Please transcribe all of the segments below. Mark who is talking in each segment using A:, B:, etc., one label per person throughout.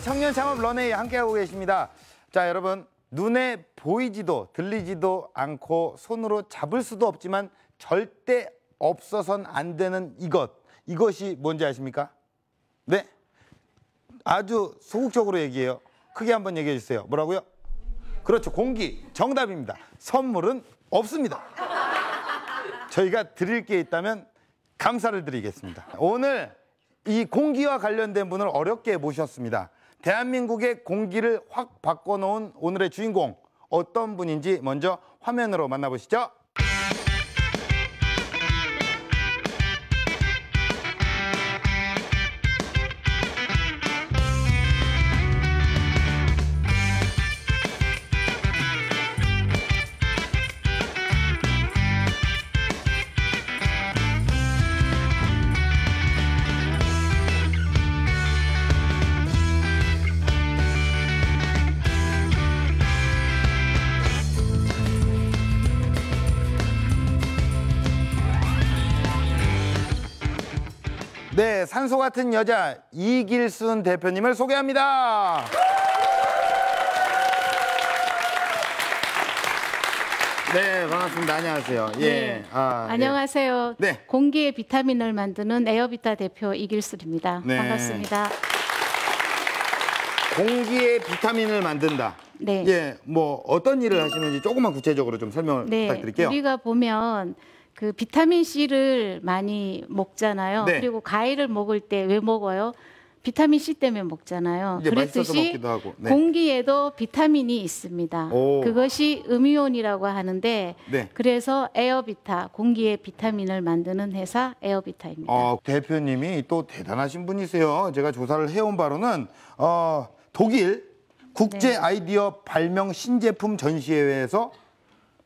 A: 청년 창업 런웨이 함께하고 계십니다. 자, 여러분, 눈에 보이지도 들리지도 않고 손으로 잡을 수도 없지만 절대 없어선 안 되는 이것이 뭔지 아십니까? 네, 아주 소극적으로 얘기해요. 크게 한번 얘기해 주세요. 뭐라고요? 그렇죠, 공기. 정답입니다. 선물은 없습니다. 저희가 드릴 게 있다면 감사를 드리겠습니다. 오늘 이 공기와 관련된 분을 어렵게 모셨습니다. 대한민국의 공기를 확 바꿔놓은 오늘의 주인공, 어떤 분인지 먼저 화면으로 만나보시죠. 네, 산소 같은 여자 이길순 대표님을 소개합니다. 네, 반갑습니다. 안녕하세요. 예.
B: 네. 안녕하세요.
A: 네.
B: 공기의 비타민을 만드는 에어비타 대표 이길순입니다.
A: 네.
B: 반갑습니다.
A: 공기의 비타민을 만든다.
B: 네.
A: 예, 뭐 어떤 일을 하시는지 조금만 구체적으로 좀 설명을 부탁드릴게요.
B: 우리가 보면 그 비타민 C를 많이 먹잖아요.
A: 네.
B: 그리고 과일을 먹을 때 왜 먹어요? 비타민 C 때문에 먹잖아요.
A: 이제 맛있어서
B: 그랬듯이
A: 먹기도 하고. 네.
B: 공기에도 비타민이 있습니다.
A: 오.
B: 그것이 음이온이라고 하는데
A: 네.
B: 그래서 에어비타, 공기의 비타민을 만드는 회사 에어비타입니다.
A: 대표님이 또 대단하신 분이세요. 제가 조사를 해온 바로는 독일 국제
B: 네.
A: 아이디어 발명 신제품 전시회에서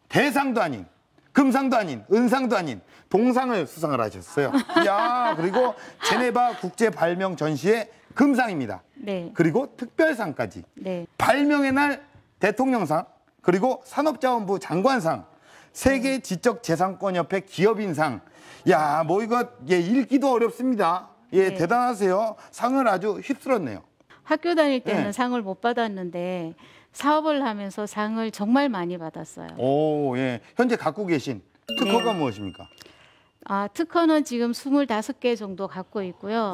A: 대상도 아닌, 금상도 아닌, 은상도 아닌 동상을 수상을 하셨어요. 야, 그리고 제네바 국제 발명 전시회 금상입니다.
B: 네.
A: 그리고 특별상까지.
B: 네.
A: 발명의 날 대통령상, 그리고 산업자원부 장관상, 세계 지적재산권협회 기업인상. 야, 뭐 이거 읽기도 어렵습니다. 예,
B: 네.
A: 대단하세요. 상을 아주 휩쓸었네요.
B: 학교 다닐 때는
A: 네.
B: 상을 못 받았는데 사업을 하면서 상을 정말 많이 받았어요.
A: 오, 예. 현재 갖고 계신 특허가
B: 네.
A: 무엇입니까?
B: 특허는 지금 25개 정도 갖고 있고요.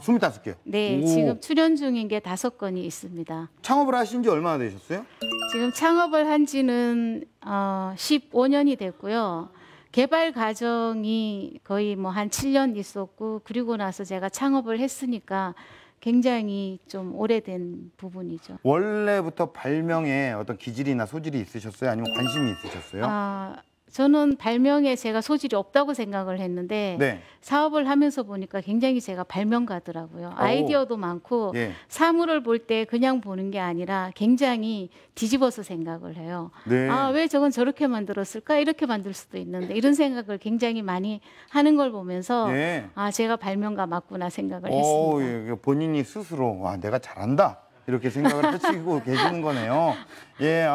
A: 25개.
B: 네,
A: 오.
B: 지금 출연 중인 게 5건이 있습니다.
A: 창업을 하신 지 얼마나 되셨어요?
B: 지금 창업을 한 지는 15년이 됐고요. 개발 과정이 거의 뭐 한 7년 있었고, 그리고 나서 제가 창업을 했으니까 굉장히 좀 오래된 부분이죠.
A: 원래부터 발명에 어떤 기질이나 소질이 있으셨어요? 아니면 관심이 있으셨어요?
B: 저는 발명에 제가 소질이 없다고 생각을 했는데
A: 네.
B: 사업을 하면서 보니까 굉장히 제가 발명가더라고요. 아이디어도 많고
A: 예.
B: 사물을 볼 때 그냥 보는 게 아니라 굉장히 뒤집어서 생각을 해요.
A: 네.
B: 왜 저건 저렇게 만들었을까? 이렇게 만들 수도 있는데 이런 생각을 굉장히 많이 하는 걸 보면서
A: 예.
B: 제가 발명가 맞구나 생각을 했습니다.
A: 예. 본인이 스스로 와, 내가 잘한다. 이렇게 생각을 하시고 계시는 거네요. 예,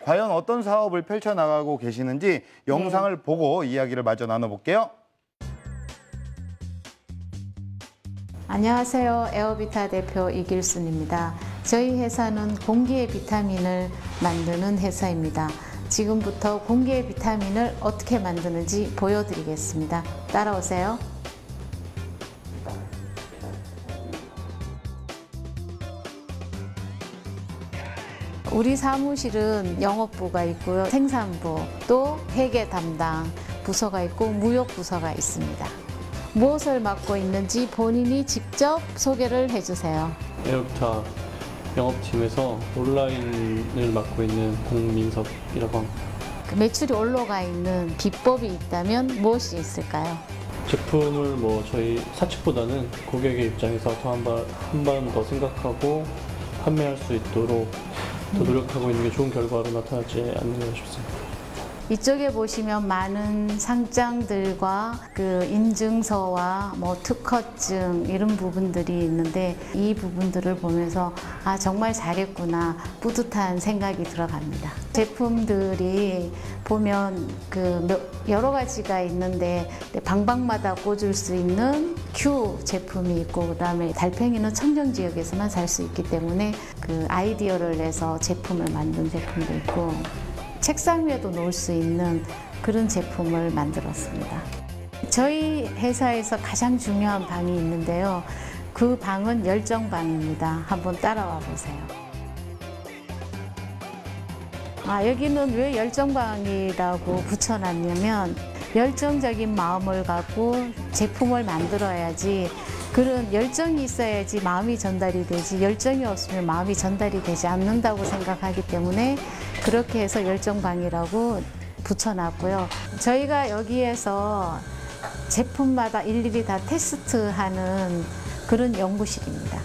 A: 과연 어떤 사업을 펼쳐나가고 계시는지 영상을 보고 이야기를 마저 나눠볼게요.
B: 안녕하세요. 에어비타 대표 이길순입니다. 저희 회사는 공기의 비타민을 만드는 회사입니다. 지금부터 공기의 비타민을 어떻게 만드는지 보여드리겠습니다. 따라오세요. 우리 사무실은 영업부가 있고요. 생산부, 또 회계 담당 부서가 있고 무역 부서가 있습니다. 무엇을 맡고 있는지 본인이 직접 소개를 해주세요.
C: 에어비타 영업팀에서 온라인을 맡고 있는 공민석이라고 합니다.
B: 그 매출이 올라가 있는 비법이 있다면 무엇이 있을까요?
C: 제품을 저희 사측보다는 고객의 입장에서 한 번 더 생각하고 판매할 수 있도록 더 노력하고 있는 게 좋은 결과로 나타나지 않는가 싶습니다.
B: 이쪽에 보시면 많은 상장들과 그 인증서와 뭐 특허증 이런 부분들이 있는데 이 부분들을 보면서 아 정말 잘했구나 뿌듯한 생각이 들어갑니다. 제품들이 보면 그 여러 가지가 있는데 방방마다 꽂을 수 있는 큐 제품이 있고 그다음에 달팽이는 청정 지역에서만 살 수 있기 때문에 그 아이디어를 내서 제품을 만든 제품도 있고 책상 위에도 놓을 수 있는 그런 제품을 만들었습니다. 저희 회사에서 가장 중요한 방이 있는데요. 그 방은 열정방입니다. 한번 따라와 보세요. 여기는 왜 열정방이라고 붙여놨냐면 열정적인 마음을 갖고 제품을 만들어야지 그런 열정이 있어야지 마음이 전달이 되지 열정이 없으면 마음이 전달이 되지 않는다고 생각하기 때문에 그렇게 해서 열정방이라고 붙여놨고요. 저희가 여기에서 제품마다 일일이 다 테스트하는 그런 연구실입니다.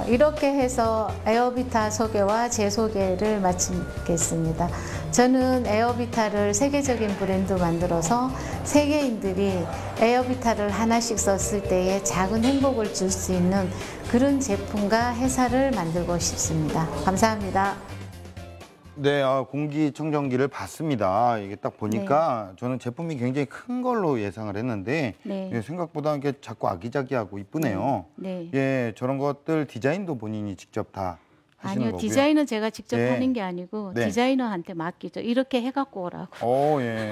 B: 이렇게 해서 에어비타 소개와 제 소개를 마치겠습니다. 저는 에어비타를 세계적인 브랜드 만들어서 세계인들이 에어비타를 하나씩 썼을 때에 작은 행복을 줄 수 있는 그런 제품과 회사를 만들고 싶습니다. 감사합니다.
A: 네, 공기청정기를 봤습니다. 이게 딱 보니까 저는 제품이 굉장히 큰 걸로 예상을 했는데
B: 네.
A: 생각보다 이게 자꾸 아기자기하고 이쁘네요.
B: 네.
A: 예, 저런 것들 디자인도 본인이 직접 다 하시는
B: 아니요,
A: 거고요.
B: 디자인은 제가 직접
A: 네.
B: 하는 게 아니고
A: 네.
B: 디자이너한테 맡기죠. 이렇게 해갖고 오라고.
A: 예.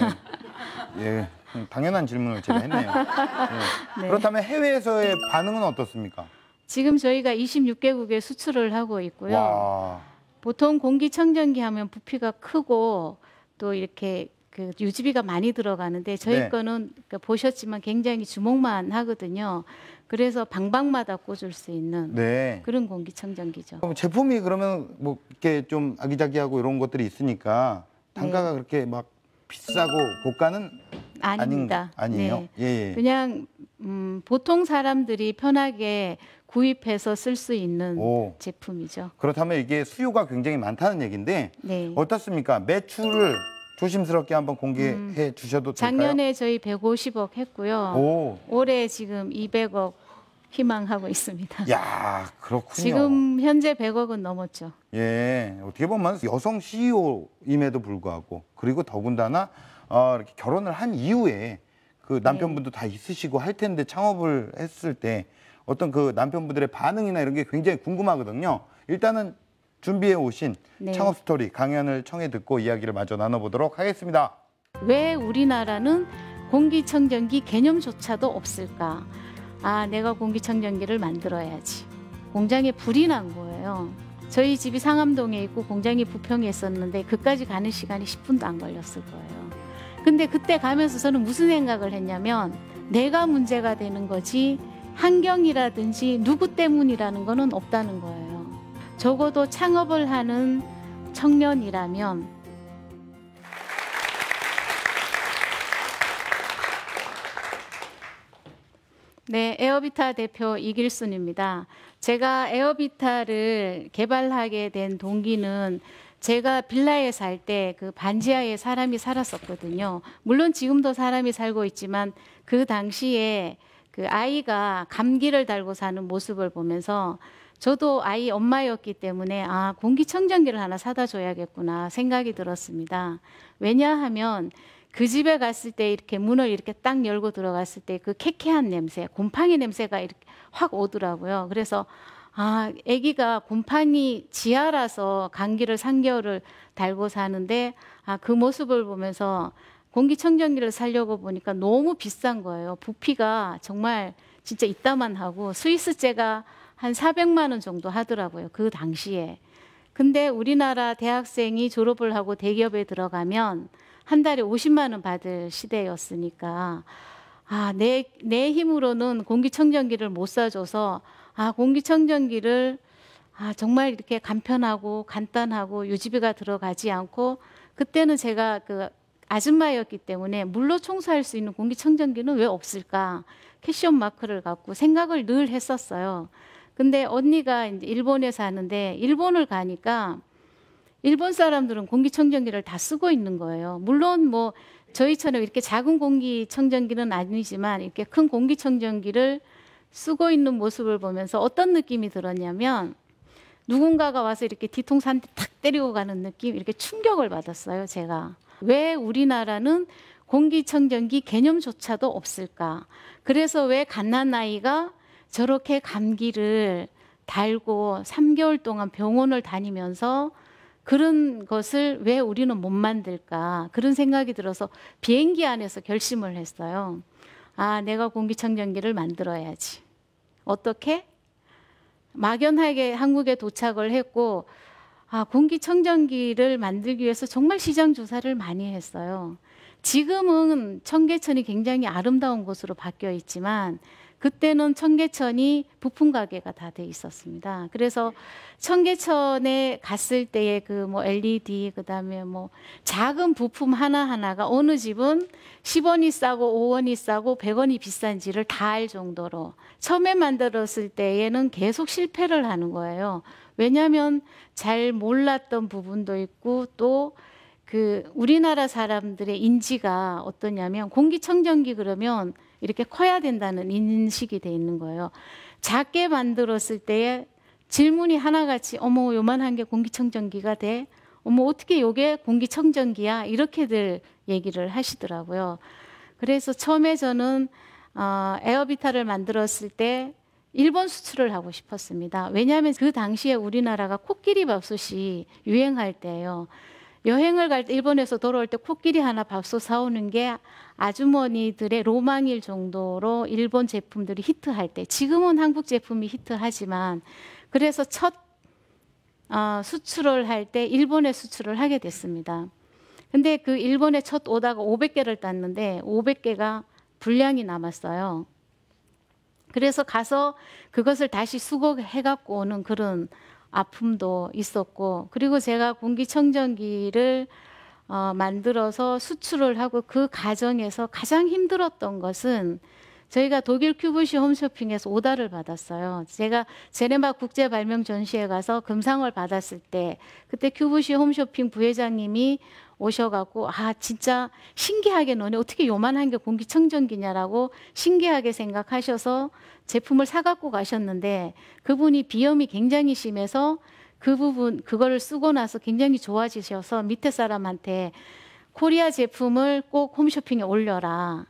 A: 예, 당연한 질문을 제가 했네요. 예.
B: 네.
A: 그렇다면 해외에서의 반응은 어떻습니까?
B: 지금 저희가 26개국에 수출을 하고 있고요.
A: 와,
B: 보통 공기청정기 하면 부피가 크고 또 이렇게 그 유지비가 많이 들어가는데 저희
A: 네.
B: 거는 그러니까 보셨지만 굉장히 주목만 하거든요. 그래서 방방마다 꽂을 수 있는
A: 네.
B: 그런 공기청정기죠.
A: 그럼 제품이 그러면 뭐 이렇게 좀 아기자기하고 이런 것들이 있으니까 단가가 그렇게 막 비싸고 고가는
B: 아닙니다.
A: 아니에요.
B: 네.
A: 예.
B: 그냥 보통 사람들이 편하게 구입해서 쓸 수 있는
A: 오.
B: 제품이죠.
A: 그렇다면 이게 수요가 굉장히 많다는 얘기인데
B: 네.
A: 어떻습니까? 매출을 조심스럽게 한번 공개해 주셔도 될까요?
B: 작년에 저희 150억 했고요.
A: 오,
B: 올해 지금 200억 희망하고 있습니다.
A: 야, 그렇군요.
B: 지금 현재 100억은 넘었죠.
A: 예, 어떻게 보면 여성 CEO임에도 불구하고 그리고 더군다나 이렇게 결혼을 한 이후에 그 남편분도 다 있으시고 할 텐데 창업을 했을 때 어떤 그 남편분들의 반응이나 이런 게 굉장히 궁금하거든요. 일단은 준비해 오신
B: 네.
A: 창업 스토리 강연을 청해 듣고 이야기를 마저 나눠보도록 하겠습니다.
B: 왜 우리나라는 공기청정기 개념조차도 없을까? 내가 공기청정기를 만들어야지. 공장에 불이 난 거예요. 저희 집이 상암동에 있고 공장이 부평에 있었는데 그까지 가는 시간이 10분도 안 걸렸을 거예요. 근데 그때 가면서 저는 무슨 생각을 했냐면 내가 문제가 되는 거지 환경이라든지 누구 때문이라는 거는 없다는 거예요. 적어도 창업을 하는 청년이라면 네, 에어비타 대표 이길순입니다. 제가 에어비타를 개발하게 된 동기는 제가 빌라에 살 때 그 반지하에 사람이 살았었거든요. 물론 지금도 사람이 살고 있지만 그 당시에 그 아이가 감기를 달고 사는 모습을 보면서 저도 아이 엄마였기 때문에 공기청정기를 하나 사다 줘야겠구나 생각이 들었습니다. 왜냐하면 그 집에 갔을 때 이렇게 문을 이렇게 딱 열고 들어갔을 때 그 쾌쾌한 냄새, 곰팡이 냄새가 이렇게 확 오더라고요. 그래서 아기가 곰팡이 지하라서 감기를 3개월을 달고 사는데 그 모습을 보면서 공기청정기를 사려고 보니까 너무 비싼 거예요. 부피가 정말 진짜 이따만 하고 스위스제가 한 400만 원 정도 하더라고요. 그 당시에. 근데 우리나라 대학생이 졸업을 하고 대기업에 들어가면 한 달에 50만 원 받을 시대였으니까 내 힘으로는 공기청정기를 못 사줘서 공기청정기를 정말 이렇게 간편하고 간단하고 유지비가 들어가지 않고 그때는 제가 그 아줌마였기 때문에 물로 청소할 수 있는 공기청정기는 왜 없을까? 캐션 마크를 갖고 생각을 늘 했었어요. 근데 언니가 이제 일본에 사는데 일본을 가니까 일본 사람들은 공기청정기를 다 쓰고 있는 거예요. 물론 뭐 저희처럼 이렇게 작은 공기청정기는 아니지만 이렇게 큰 공기청정기를 쓰고 있는 모습을 보면서 어떤 느낌이 들었냐면 누군가가 와서 이렇게 뒤통수 한 대 탁 때리고 가는 느낌, 이렇게 충격을 받았어요, 제가. 왜 우리나라는 공기청정기 개념조차도 없을까? 그래서 왜 갓난아이가 저렇게 감기를 달고 3개월 동안 병원을 다니면서 그런 것을 왜 우리는 못 만들까? 그런 생각이 들어서 비행기 안에서 결심을 했어요. 아, 내가 공기청정기를 만들어야지. 어떻게? 막연하게 한국에 도착을 했고, 아, 공기청정기를 만들기 위해서 정말 시장 조사를 많이 했어요. 지금은 청계천이 굉장히 아름다운 곳으로 바뀌어 있지만 그때는 청계천이 부품 가게가 다 돼 있었습니다. 그래서 청계천에 갔을 때의 그 뭐 LED, 그다음에 뭐 작은 부품 하나하나가 어느 집은 10원이 싸고 5원이 싸고 100원이 비싼지를 다 알 정도로 처음에 만들었을 때에는 계속 실패를 하는 거예요. 왜냐하면 잘 몰랐던 부분도 있고 또 그 우리나라 사람들의 인지가 어떠냐면 공기청정기 그러면 이렇게 커야 된다는 인식이 돼 있는 거예요. 작게 만들었을 때에 질문이 하나같이 어머 요만한 게 공기청정기가 돼? 어머 어떻게 요게 공기청정기야? 이렇게들 얘기를 하시더라고요. 그래서 처음에 저는 에어비타를 만들었을 때 일본 수출을 하고 싶었습니다. 왜냐하면 그 당시에 우리나라가 코끼리 밥솥이 유행할 때예요. 여행을 갈 때 일본에서 돌아올 때 코끼리 하나 밥솥 사오는 게 아주머니들의 로망일 정도로 일본 제품들이 히트할 때, 지금은 한국 제품이 히트하지만 그래서 첫 수출을 할 때 일본에 수출을 하게 됐습니다. 근데 그 일본에 첫 오다가 500개를 땄는데 500개가 불량이 남았어요. 그래서 가서 그것을 다시 수거해 갖고 오는 그런 아픔도 있었고, 그리고 제가 공기청정기를 만들어서 수출을 하고 그 과정에서 가장 힘들었던 것은 저희가 독일 큐브시 홈쇼핑에서 오다를 받았어요. 제가 제네바 국제 발명 전시회 가서 금상을 받았을 때 그때 큐브시 홈쇼핑 부회장님이 오셔갖고 아 진짜 신기하게 너네 어떻게 요만한 게 공기청정기냐라고 신기하게 생각하셔서 제품을 사갖고 가셨는데 그분이 비염이 굉장히 심해서 그거를 쓰고 나서 굉장히 좋아지셔서 밑에 사람한테 코리아 제품을 꼭 홈쇼핑에 올려라.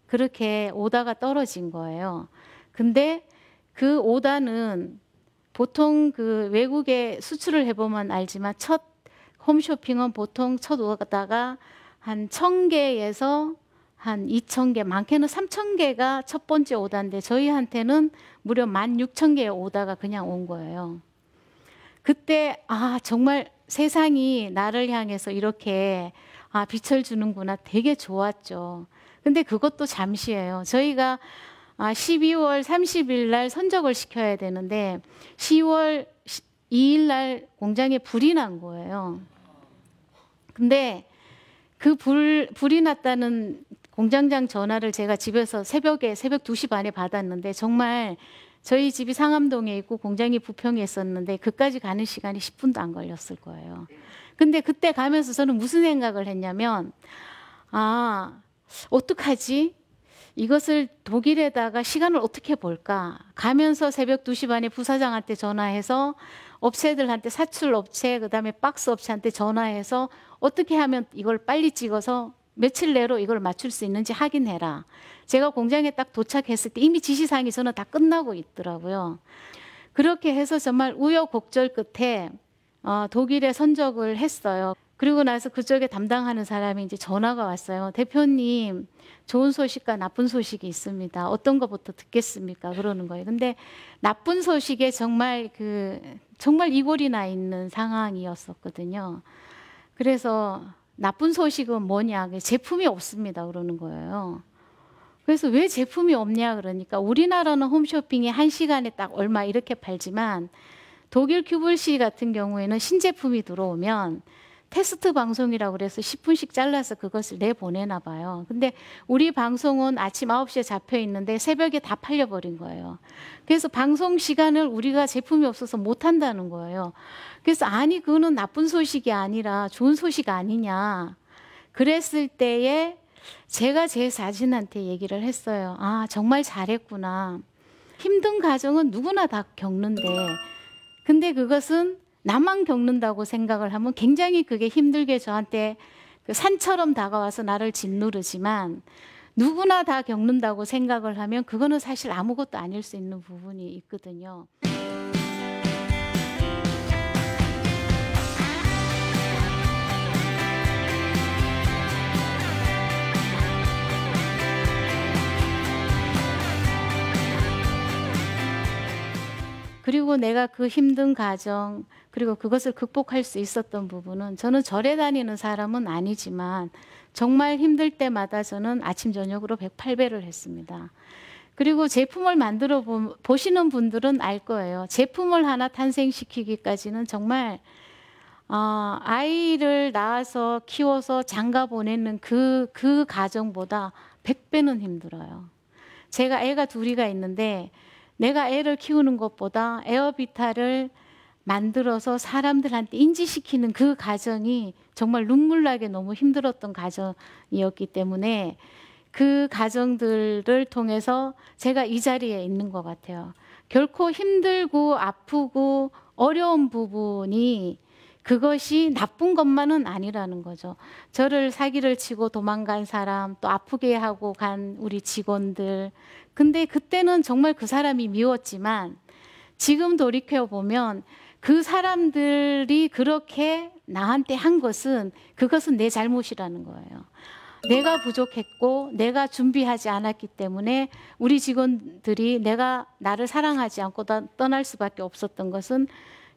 B: 그렇게 오다가 떨어진 거예요. 근데 그 오다는 보통 그 외국에 수출을 해보면 알지만 첫 홈쇼핑은 보통 첫 오다가 한 1000개에서 한 2000개, 많게는 3000개가 첫 번째 오다인데 저희한테는 무려 16,000개의 오다가 그냥 온 거예요. 그때 아 정말 세상이 나를 향해서 이렇게 빛을 주는구나 되게 좋았죠. 근데 그것도 잠시예요. 저희가 12월 30일 날 선적을 시켜야 되는데 10월 2일 날 공장에 불이 난 거예요. 근데 그 불이 났다는 공장장 전화를 제가 집에서 새벽 2시 반에 받았는데 정말 저희 집이 상암동에 있고 공장이 부평에 있었는데 그까지 가는 시간이 10분도 안 걸렸을 거예요. 근데 그때 가면서 저는 무슨 생각을 했냐면 어떡하지? 이것을 독일에다가 시간을 어떻게 볼까? 가면서 새벽 2시 반에 부사장한테 전화해서 업체들한테 사출업체 그다음에 박스 업체한테 전화해서 어떻게 하면 이걸 빨리 찍어서 며칠 내로 이걸 맞출 수 있는지 확인해라. 제가 공장에 딱 도착했을 때 이미 지시사항이 저는 다 끝나고 있더라고요. 그렇게 해서 정말 우여곡절 끝에 독일에 선적을 했어요. 그리고 나서 그쪽에 담당하는 사람이 이제 전화가 왔어요. 대표님, 좋은 소식과 나쁜 소식이 있습니다. 어떤 것부터 듣겠습니까? 그러는 거예요. 근데 나쁜 소식에 정말 이골이 나 있는 상황이었었거든요. 그래서 나쁜 소식은 뭐냐? 제품이 없습니다. 그러는 거예요. 그래서 왜 제품이 없냐? 그러니까 우리나라는 홈쇼핑이 1시간에 딱 얼마 이렇게 팔지만 독일 큐블시 같은 경우에는 신제품이 들어오면 테스트 방송이라고 그래서 10분씩 잘라서 그것을 내보내나 봐요. 근데 우리 방송은 아침 9시에 잡혀 있는데 새벽에 다 팔려버린 거예요. 그래서 방송 시간을 우리가 제품이 없어서 못 한다는 거예요. 그래서 아니 그거는 나쁜 소식이 아니라 좋은 소식 아니냐. 그랬을 때에 제가 제 자신한테 얘기를 했어요. 아, 정말 잘했구나. 힘든 가정은 누구나 다 겪는데 근데 그것은 나만 겪는다고 생각을 하면 굉장히 그게 힘들게 저한테 그 산처럼 다가와서 나를 짓누르지만 누구나 다 겪는다고 생각을 하면 그거는 사실 아무것도 아닐 수 있는 부분이 있거든요. 그리고 내가 그 힘든 가정 그리고 그것을 극복할 수 있었던 부분은 저는 절에 다니는 사람은 아니지만 정말 힘들 때마다 저는 아침 저녁으로 108배를 했습니다. 그리고 제품을 만들어 보시는 분들은 알 거예요. 제품을 하나 탄생시키기까지는 정말 아이를 낳아서 키워서 장가 보내는 그 가정보다 100배는 힘들어요. 제가 애가 둘이가 있는데 내가 애를 키우는 것보다 에어비타를 만들어서 사람들한테 인지시키는 그 과정이 정말 눈물나게 너무 힘들었던 과정이었기 때문에 그 과정들을 통해서 제가 이 자리에 있는 것 같아요. 결코 힘들고 아프고 어려운 부분이 그것이 나쁜 것만은 아니라는 거죠. 저를 사기를 치고 도망간 사람, 또 아프게 하고 간 우리 직원들. 근데 그때는 정말 그 사람이 미웠지만 지금 돌이켜보면 그 사람들이 그렇게 나한테 한 것은 그것은 내 잘못이라는 거예요. 내가 부족했고 내가 준비하지 않았기 때문에 우리 직원들이 나를 사랑하지 않고 떠날 수밖에 없었던 것은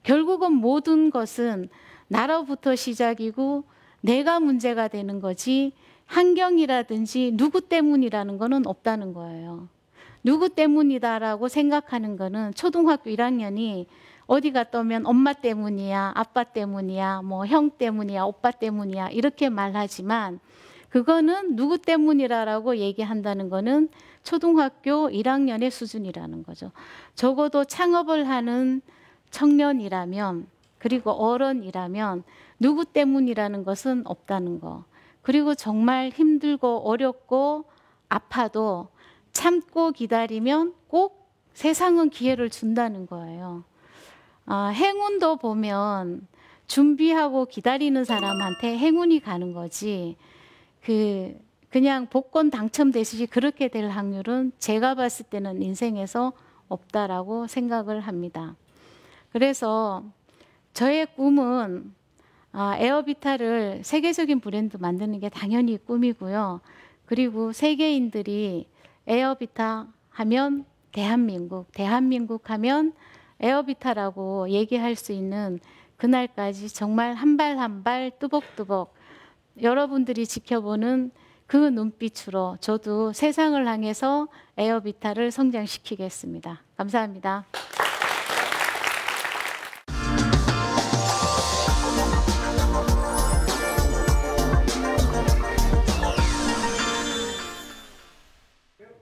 B: 결국은 모든 것은 나로부터 시작이고 내가 문제가 되는 거지 환경이라든지 누구 때문이라는 거는 없다는 거예요. 누구 때문이다라고 생각하는 거는 초등학교 1학년이 어디 갔다 오면 엄마 때문이야, 아빠 때문이야, 뭐 형 때문이야, 오빠 때문이야 이렇게 말하지만 그거는 누구 때문이라고 얘기한다는 거는 초등학교 1학년의 수준이라는 거죠. 적어도 창업을 하는 청년이라면 그리고 어른이라면 누구 때문이라는 것은 없다는 거. 그리고 정말 힘들고 어렵고 아파도 참고 기다리면 꼭 세상은 기회를 준다는 거예요. 행운도 보면 준비하고 기다리는 사람한테 행운이 가는 거지 그냥 복권 당첨되듯이 그렇게 될 확률은 제가 봤을 때는 인생에서 없다라고 생각을 합니다. 그래서 저의 꿈은 에어비타를 세계적인 브랜드 만드는 게 당연히 꿈이고요. 그리고 세계인들이 에어비타 하면 대한민국 하면 에어비타라고 얘기할 수 있는 그날까지 정말 한 발 한 발 뚜벅뚜벅 여러분들이 지켜보는 그 눈빛으로 저도 세상을 향해서 에어비타를 성장시키겠습니다. 감사합니다.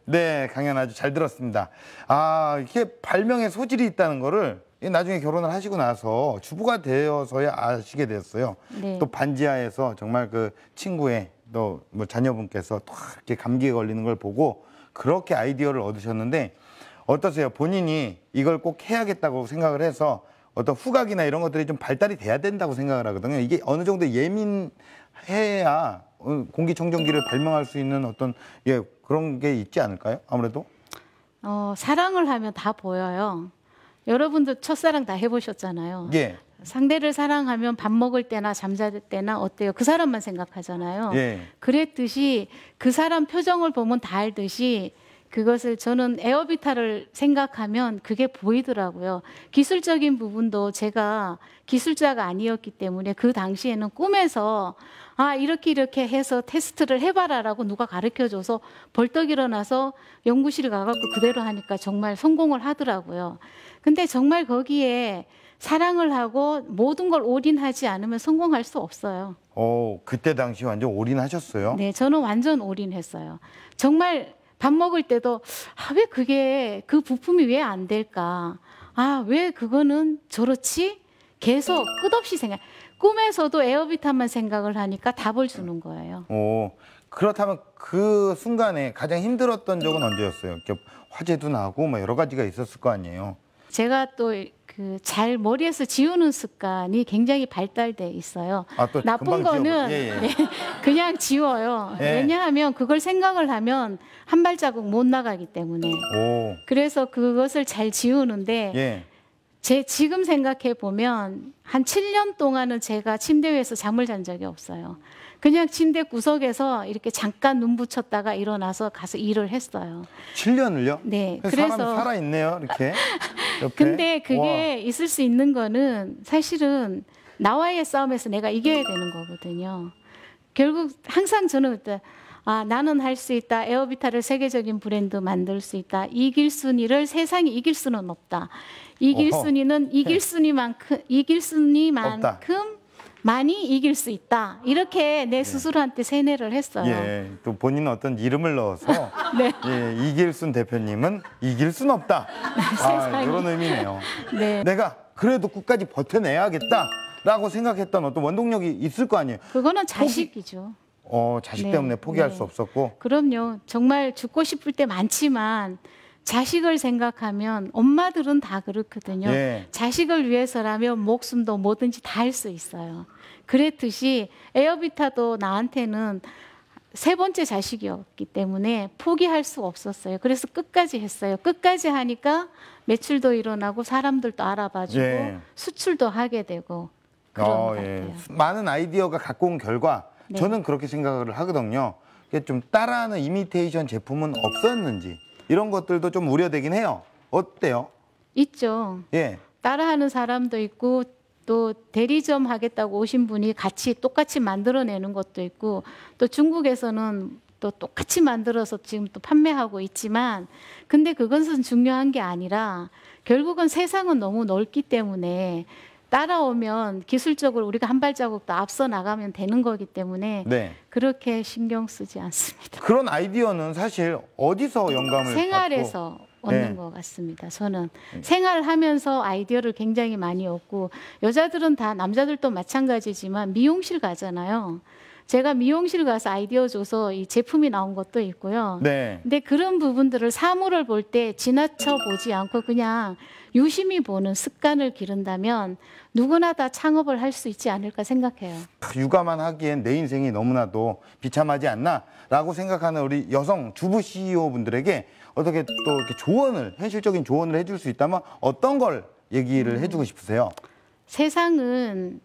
A: 네, 강연 아주 잘 들었습니다. 이게 발명의 소질이 있다는 거를 나중에 결혼을 하시고 나서 주부가 되어서야 아시게 됐어요.
B: 네.
A: 또 반지하에서 정말 그 친구의 또 뭐 자녀분께서 또 이렇게 감기에 걸리는 걸 보고 그렇게 아이디어를 얻으셨는데 어떠세요? 본인이 이걸 꼭 해야겠다고 생각을 해서 어떤 후각이나 이런 것들이 좀 발달이 돼야 된다고 생각을 하거든요. 이게 어느 정도 예민해야 공기청정기를 발명할 수 있는 어떤 그런 게 있지 않을까요? 아무래도
B: 사랑을 하면 다 보여요. 여러분도 첫사랑 다 해보셨잖아요.
A: 예.
B: 상대를 사랑하면 밥 먹을 때나 잠잘 때나 어때요? 그 사람만 생각하잖아요.
A: 예.
B: 그랬듯이 그 사람 표정을 보면 다 알듯이 그것을 저는 에어비타를 생각하면 그게 보이더라고요. 기술적인 부분도 제가 기술자가 아니었기 때문에 그 당시에는 꿈에서 이렇게 해서 테스트를 해봐라라고 누가 가르쳐줘서 벌떡 일어나서 연구실에 가갖고 그대로 하니까 정말 성공을 하더라고요. 근데 정말 거기에 사랑을 하고 모든 걸 올인하지 않으면 성공할 수 없어요.
A: 그때 당시 완전 올인하셨어요?
B: 네, 저는 완전 올인했어요. 정말 밥 먹을 때도 왜 그 부품이 왜 안 될까? 왜 그거는 저렇지? 계속 끝없이 꿈에서도 에어비타만 생각을 하니까 답을 주는 거예요.
A: 그렇다면 그 순간에 가장 힘들었던 적은 언제였어요? 이렇게 화재도 나고 뭐 여러 가지가 있었을 거 아니에요?
B: 제가 또 잘 머리에서 지우는 습관이 굉장히 발달돼 있어요.
A: 또
B: 나쁜
A: 금방
B: 거는
A: 예.
B: 네, 그냥 지워요.
A: 예.
B: 왜냐하면 그걸 생각을 하면 한 발자국 못 나가기 때문에. 그래서 그것을 잘 지우는데
A: 예.
B: 지금 생각해 보면 한 7년 동안은 제가 침대 위에서 잠을 잔 적이 없어요. 그냥 침대 구석에서 이렇게 잠깐 눈 붙였다가 일어나서 가서 일을 했어요.
A: 7년을요?
B: 네.
A: 그래서 사람이 살아있네요, 이렇게. 옆에.
B: 근데 그게 있을 수 있는 거는 사실은 나와의 싸움에서 내가 이겨야 되는 거거든요. 결국 항상 저는 그때 나는 할 수 있다. 에어비타를 세계적인 브랜드 만들 수 있다. 이길 순위를 세상이 이길 수는 없다. 이길 순위는 이길 순위만큼 많이 이길 수 있다. 이렇게 내 스스로한테 세뇌를 했어요.
A: 예, 또 본인은 어떤 이름을 넣어서
B: 네.
A: 예, 이길순 대표님은 이길 순 없다. 이런 의미네요.
B: 네.
A: 내가 그래도 끝까지 버텨내야겠다라고 생각했던 어떤 원동력이 있을 거 아니에요.
B: 그거는 자식이죠.
A: 자식
B: 네.
A: 때문에 포기할
B: 네.
A: 수 없었고.
B: 그럼요. 정말 죽고 싶을 때 많지만 자식을 생각하면 엄마들은 다 그렇거든요.
A: 예.
B: 자식을 위해서라면 목숨도 뭐든지 다 할 수 있어요. 그랬듯이 에어비타도 나한테는 세 번째 자식이었기 때문에 포기할 수 없었어요. 그래서 끝까지 했어요. 끝까지 하니까 매출도 일어나고 사람들도 알아봐주고
A: 예.
B: 수출도 하게 되고 그런 것 같아요.
A: 많은 아이디어가 갖고 온 결과
B: 네.
A: 저는 그렇게 생각을 하거든요. 좀 따라하는 이미테이션 제품은 없었는지 이런 것들도 좀 우려되긴 해요. 어때요?
B: 있죠.
A: 예.
B: 따라하는 사람도 있고 또 대리점 하겠다고 오신 분이 같이 똑같이 만들어내는 것도 있고 또 중국에서는 또 똑같이 만들어서 지금 또 판매하고 있지만 근데 그것은 중요한 게 아니라 결국은 세상은 너무 넓기 때문에 따라오면 기술적으로 우리가 한 발자국 더 앞서 나가면 되는 거기 때문에
A: 네.
B: 그렇게 신경 쓰지 않습니다.
A: 그런 아이디어는 사실 어디서 영감을
B: 생활에서 얻는
A: 네.
B: 것 같습니다. 저는 생활하면서 아이디어를 굉장히 많이 얻고 여자들은 다 남자들도 마찬가지지만 미용실 가잖아요. 제가 미용실 가서 아이디어 줘서 이 제품이 나온 것도 있고요.
A: 네.
B: 근데 그런 부분들을 사물을 볼 때 지나쳐 보지 않고 그냥 유심히 보는 습관을 기른다면 누구나 다 창업을 할 수 있지 않을까 생각해요.
A: 육아만 하기엔 내 인생이 너무나도 비참하지 않나라고 생각하는 우리 여성 주부 CEO 분들에게 어떻게 또 이렇게 현실적인 조언을 해줄 수 있다면 어떤 걸 얘기를 해주고 싶으세요?
B: 세상은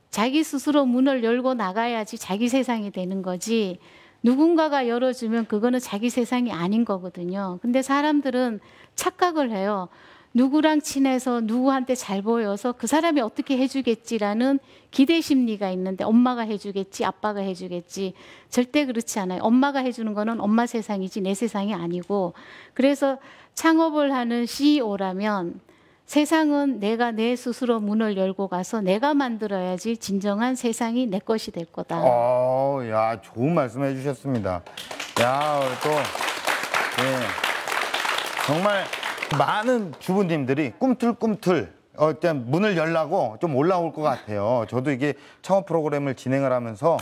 B: 자기 스스로 문을 열고 나가야지 자기 세상이 되는 거지 누군가가 열어주면 그거는 자기 세상이 아닌 거거든요. 근데 사람들은 착각을 해요. 누구랑 친해서 누구한테 잘 보여서 그 사람이 어떻게 해주겠지라는 기대 심리가 있는데 엄마가 해주겠지, 아빠가 해주겠지. 절대 그렇지 않아요. 엄마가 해주는 거는 엄마 세상이지 내 세상이 아니고. 그래서 창업을 하는 CEO라면 세상은 내가 내 스스로 문을 열고 가서 내가 만들어야지 진정한 세상이 내 것이 될 거다.
A: 야, 좋은 말씀 해주셨습니다. 야, 또, 예. 정말 많은 주부님들이 꿈틀꿈틀 일단 문을 열라고 좀 올라올 것 같아요. 저도 이게 창업 프로그램을 진행을 하면서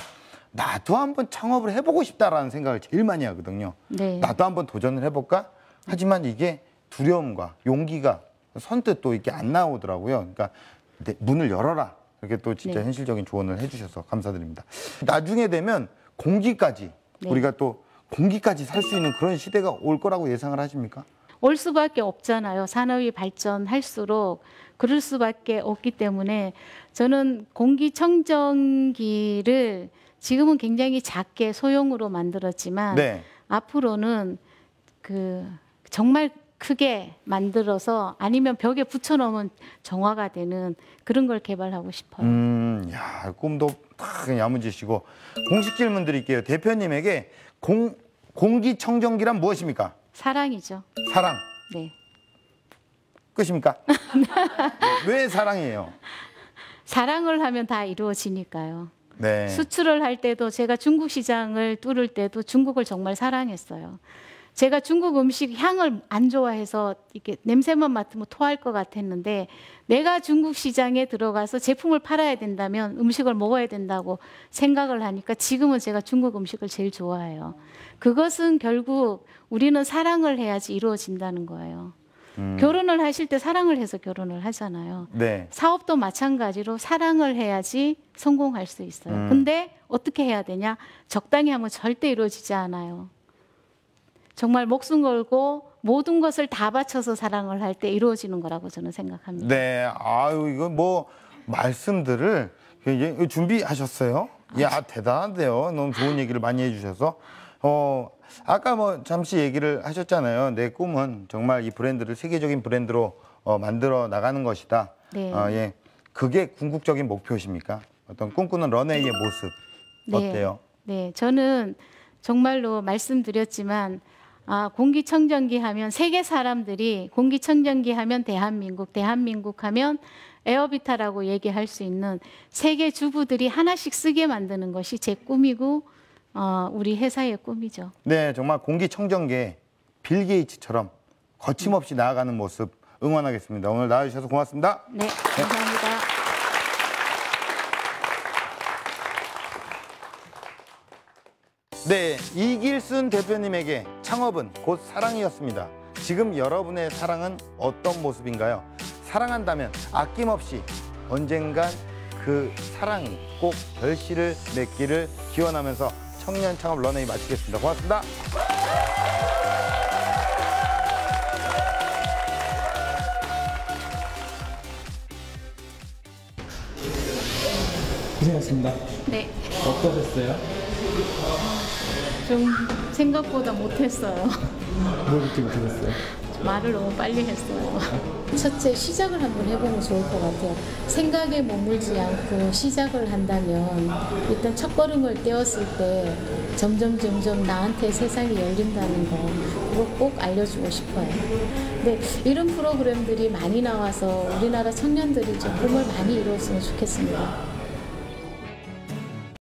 A: 나도 한번 창업을 해보고 싶다라는 생각을 제일 많이 하거든요.
B: 네.
A: 나도 한번 도전을 해볼까? 하지만 이게 두려움과 용기가 선뜻 또 이렇게 안 나오더라고요. 그러니까 문을 열어라. 이렇게 또 진짜
B: 네.
A: 현실적인 조언을 해주셔서 감사드립니다. 나중에 되면 공기까지
B: 네.
A: 우리가 또 공기까지 살 수 있는 그런 시대가 올 거라고 예상을 하십니까?
B: 올 수밖에 없잖아요. 산업이 발전할수록 그럴 수밖에 없기 때문에 저는 공기청정기를 지금은 굉장히 작게 소형으로 만들었지만
A: 네.
B: 앞으로는 정말 크게 만들어서 아니면 벽에 붙여놓으면 정화가 되는 그런 걸 개발하고 싶어요.
A: 야, 꿈도 딱 야무지시고 공식 질문 드릴게요. 대표님에게 공기청정기란 무엇입니까?
B: 사랑이죠.
A: 사랑.
B: 네.
A: 끝입니까? 왜 사랑이에요?
B: 사랑을 하면 다 이루어지니까요.
A: 네.
B: 수출을 할 때도 제가 중국 시장을 뚫을 때도 중국을 정말 사랑했어요. 제가 중국 음식 향을 안 좋아해서 이렇게 냄새만 맡으면 토할 것 같았는데 내가 중국 시장에 들어가서 제품을 팔아야 된다면 음식을 먹어야 된다고 생각을 하니까 지금은 제가 중국 음식을 제일 좋아해요. 그것은 결국 우리는 사랑을 해야지 이루어진다는 거예요. 결혼을 하실 때 사랑을 해서 결혼을 하잖아요.
A: 네.
B: 사업도 마찬가지로 사랑을 해야지 성공할 수 있어요. 근데 어떻게 해야 되냐? 적당히 하면 절대 이루어지지 않아요. 정말 목숨 걸고 모든 것을 다 바쳐서 사랑을 할 때 이루어지는 거라고 저는 생각합니다.
A: 네. 아유, 이거 뭐 말씀들을 굉장히 준비하셨어요? 야, 대단한데요. 너무 좋은 얘기를 많이 해주셔서. 아까 뭐 잠시 얘기를 하셨잖아요. 내 꿈은 정말 이 브랜드를 세계적인 브랜드로 만들어 나가는 것이다.
B: 네.
A: 예. 그게 궁극적인 목표십니까? 어떤 꿈꾸는 런웨이의 모습 어때요?
B: 네, 저는 정말로 말씀드렸지만 공기청정기 하면 세계 사람들이 공기청정기 하면 대한민국, 대한민국 하면 에어비타라고 얘기할 수 있는 세계 주부들이 하나씩 쓰게 만드는 것이 제 꿈이고 우리 회사의 꿈이죠.
A: 네, 정말 공기청정기에 빌 게이츠처럼 거침없이 나아가는 모습 응원하겠습니다. 오늘 나와주셔서 고맙습니다.
B: 네, 감사합니다.
A: 네, 이길순 대표님에게 창업은 곧 사랑이었습니다. 지금 여러분의 사랑은 어떤 모습인가요? 사랑한다면 아낌없이 언젠간 그 사랑이 꼭 결실을 맺기를 기원하면서 청년 창업 런웨이 마치겠습니다. 고맙습니다.
C: 고생하셨습니다.
B: 네,
C: 어떠셨어요?
B: 좀 생각보다 못했어요.
C: 뭘 그렇게 못하셨어요?
B: 말을 너무 빨리 했어요. 첫째, 시작을 한번 해보면 좋을 것 같아요. 생각에 머물지 않고 시작을 한다면 일단 첫걸음을 떼었을 때 점점 나한테 세상이 열린다는 거 그거 꼭 알려주고 싶어요. 근데 이런 프로그램들이 많이 나와서 우리나라 청년들이 좀 꿈을 많이 이루었으면 좋겠습니다.